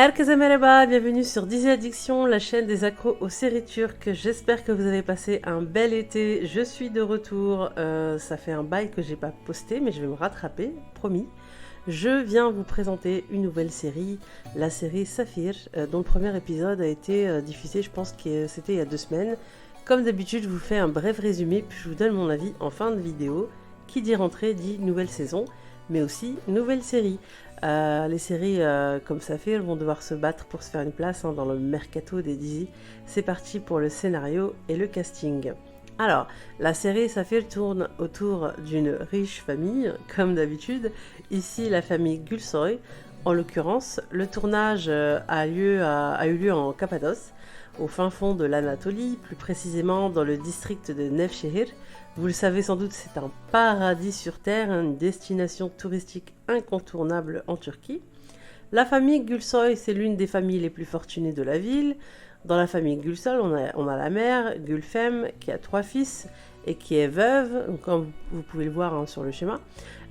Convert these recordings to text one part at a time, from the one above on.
Herkese merhaba, bienvenue sur Dizzy Addiction, la chaîne des accros aux séries turques. J'espère que vous avez passé un bel été. Je suis de retour. Ça fait un bail que j'ai pas posté, mais je vais me rattraper, promis. Je viens vous présenter une nouvelle série, la série Saphir, dont le premier épisode a été diffusé, je pense que c'était il y a 2 semaines. Comme d'habitude, je vous fais un bref résumé, puis je vous donne mon avis en fin de vidéo. Qui dit rentrée dit nouvelle saison, mais aussi nouvelle série. Les séries comme Saphir vont devoir se battre pour se faire une place dans le mercato des Dizzy. C'est parti pour le scénario et le casting. Alors, la série Saphir tourne autour d'une riche famille, comme d'habitude. Ici, la famille Gülsoy. En l'occurrence, le tournage a eu lieu en Cappadoce, au fin fond de l'Anatolie, plus précisément dans le district de Nevşehir. Vous le savez sans doute, c'est un paradis sur terre, une destination touristique incontournable en Turquie. La famille Gülsoy, c'est l'une des familles les plus fortunées de la ville. Dans la famille Gülsoy, on a la mère, Gülfem, qui a 3 fils et qui est veuve, comme vous pouvez le voir sur le schéma.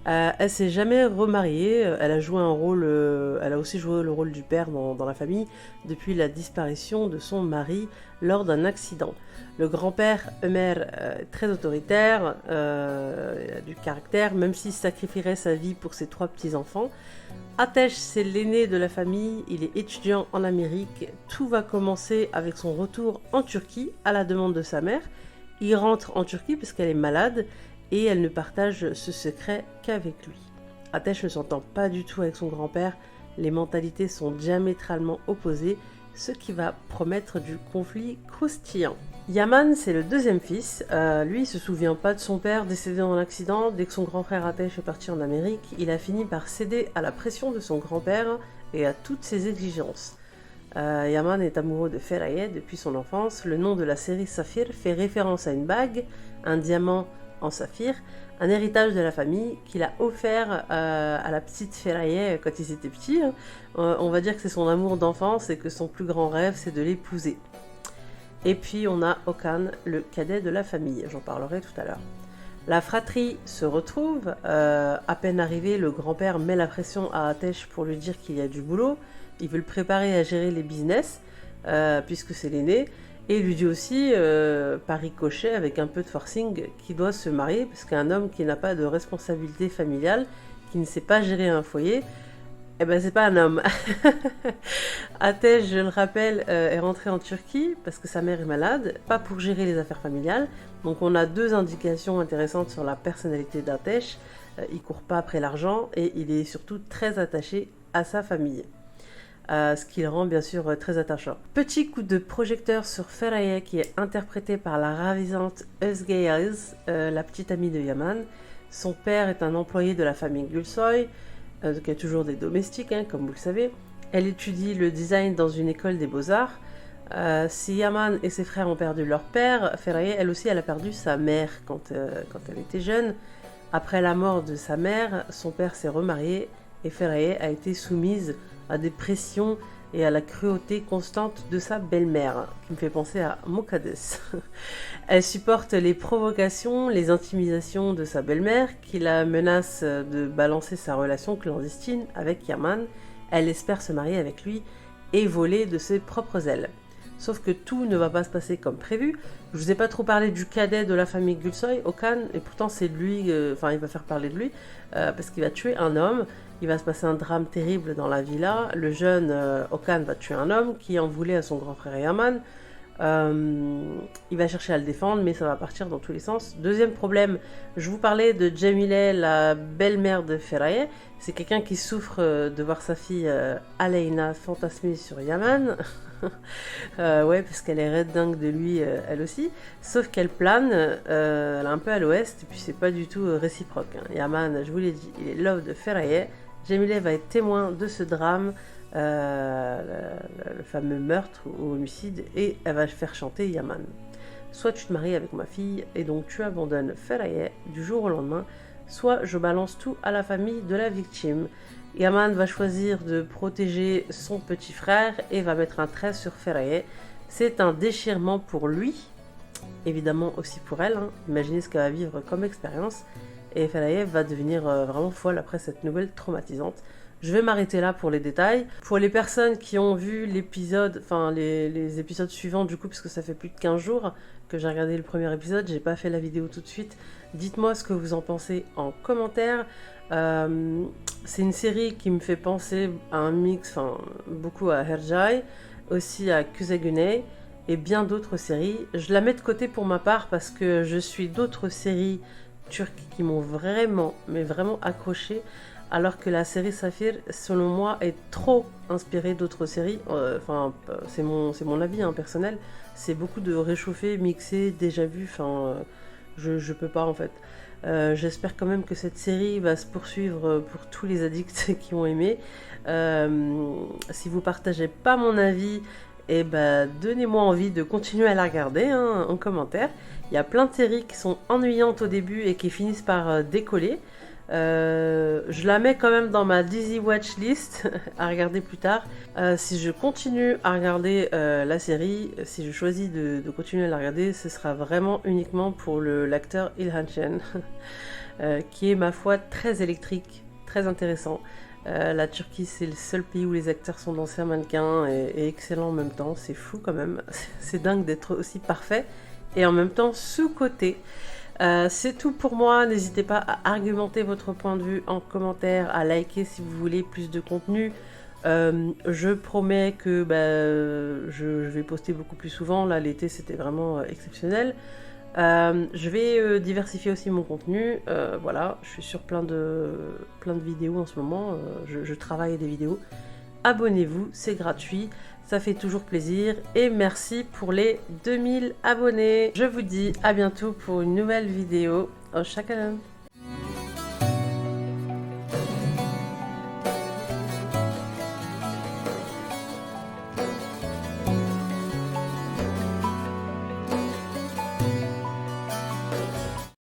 Elle s'est jamais remariée, elle a aussi joué le rôle du père dans la famille depuis la disparition de son mari lors d'un accident. Le grand-père Ömer est très autoritaire, il a du caractère, même s'il sacrifierait sa vie pour ses 3 petits-enfants. Ateş, c'est l'aîné de la famille, il est étudiant en Amérique. Tout va commencer avec son retour en Turquie à la demande de sa mère. Il rentre en Turquie parce qu'elle est malade et elle ne partage ce secret qu'avec lui. Ateş ne s'entend pas du tout avec son grand-père, les mentalités sont diamétralement opposées, ce qui va promettre du conflit croustillant. Yaman, c'est le 2e fils. Lui, il se souvient pas de son père décédé dans l'accident. Dès que son grand frère Ateş est parti en Amérique, il a fini par céder à la pression de son grand-père et à toutes ses exigences. Yaman est amoureux de Feraye depuis son enfance. Le nom de la série Saphir fait référence à une bague, un diamant en saphir, un héritage de la famille qu'il a offert à la petite Feraye quand ils étaient petits. On va dire que c'est son amour d'enfance et que son plus grand rêve, c'est de l'épouser. Et puis on a Okan, le cadet de la famille, j'en parlerai tout à l'heure. La fratrie se retrouve, à peine arrivé, le grand-père met la pression à Ateş pour lui dire qu'il y a du boulot, il veut le préparer à gérer les business, puisque c'est l'aîné, et il lui dit aussi, par ricochet, avec un peu de forcing, qu'il doit se marier, parce qu'un homme qui n'a pas de responsabilité familiale, qui ne sait pas gérer un foyer, eh ben c'est pas un homme. Ateş, je le rappelle, est rentré en Turquie parce que sa mère est malade, pas pour gérer les affaires familiales. Donc on a 2 indications intéressantes sur la personnalité d'Ateş. Il court pas après l'argent et il est surtout très attaché à sa famille. Ce qui le rend bien sûr très attachant. Petit coup de projecteur sur Feraye qui est interprétée par la ravissante Özge Yağız, la petite amie de Yaman. Son père est un employé de la famille Gülsoy, qui a toujours des domestiques, comme vous le savez. Elle étudie le design dans une école des beaux-arts. Si Yaman et ses frères ont perdu leur père, Feraye, elle aussi, elle a perdu sa mère quand elle était jeune. Après la mort de sa mère, son père s'est remarié et Feraye a été soumise à des pressions et à la cruauté constante de sa belle-mère, qui me fait penser à Mukaddes. Elle supporte les provocations, les intimidations de sa belle-mère, qui la menace de balancer sa relation clandestine avec Yaman. Elle espère se marier avec lui et voler de ses propres ailes. Sauf que tout ne va pas se passer comme prévu. Je vous ai pas trop parlé du cadet de la famille Gülsoy, Okan, et pourtant c'est lui, il va faire parler de lui, parce qu'il va tuer un homme. Il va se passer un drame terrible dans la villa. Le jeune Okan va tuer un homme qui en voulait à son grand frère Yaman. Il va chercher à le défendre, mais ça va partir dans tous les sens. Deuxième problème, je vous parlais de Cemile, la belle-mère de Feraye. C'est quelqu'un qui souffre de voir sa fille Aleyna fantasmer sur Yaman. Ouais, parce qu'elle est red dingue de lui, elle aussi. Sauf qu'elle plane, elle est un peu à l'ouest, et puis c'est pas du tout réciproque. Yaman, je vous l'ai dit, il est love de Feraye. Cemile va être témoin de ce drame, le fameux meurtre ou homicide, et elle va faire chanter Yaman. Soit tu te maries avec ma fille et donc tu abandonnes Feraye du jour au lendemain, soit je balance tout à la famille de la victime. Yaman va choisir de protéger son petit frère et va mettre un trait sur Feraye. C'est un déchirement pour lui, évidemment aussi pour elle. Imaginez ce qu'elle va vivre comme expérience. Et Feraye va devenir vraiment folle après cette nouvelle traumatisante. Je vais m'arrêter là pour les détails. Pour les personnes qui ont vu l'épisode, enfin les épisodes suivants du coup, puisque ça fait plus de 15 jours que j'ai regardé le premier épisode, j'ai pas fait la vidéo tout de suite. Dites-moi ce que vous en pensez en commentaire. C'est une série qui me fait penser à un mix, enfin beaucoup à Hercai, aussi à Kusagune et bien d'autres séries. Je la mets de côté pour ma part parce que je suis d'autres séries turques qui m'ont vraiment, mais vraiment accroché, alors que la série Saphir, selon moi, est trop inspirée d'autres séries. Enfin, c'est mon avis hein, personnel. C'est beaucoup de réchauffé, mixé, déjà vu. Enfin, je peux pas en fait. J'espère quand même que cette série va se poursuivre pour tous les addicts qui ont aimé. Si vous partagez pas mon avis, et ben donnez-moi envie de continuer à la regarder hein, en commentaire. Il y a plein de séries qui sont ennuyantes au début et qui finissent par décoller. Je la mets quand même dans ma Dizzy Watch list à regarder plus tard. Si je continue à regarder la série, si je choisis de continuer à la regarder, ce sera vraiment uniquement pour l'acteur İlhan Şen, qui est ma foi très électrique, très intéressant. La Turquie, c'est le seul pays où les acteurs sont d'anciens mannequins et excellents en même temps. C'est fou quand même. C'est dingue d'être aussi parfait et en même temps sous-coté. C'est tout pour moi. N'hésitez pas à argumenter votre point de vue en commentaire, à liker si vous voulez plus de contenu. Je promets que je vais poster beaucoup plus souvent. Là, l'été, c'était vraiment exceptionnel. Je vais diversifier aussi mon contenu. Voilà, je suis sur plein de vidéos en ce moment. Je travaille des vidéos. Abonnez-vous, c'est gratuit. Ça fait toujours plaisir. Et merci pour les 2000 abonnés. Je vous dis à bientôt pour une nouvelle vidéo. Hoşça kalın.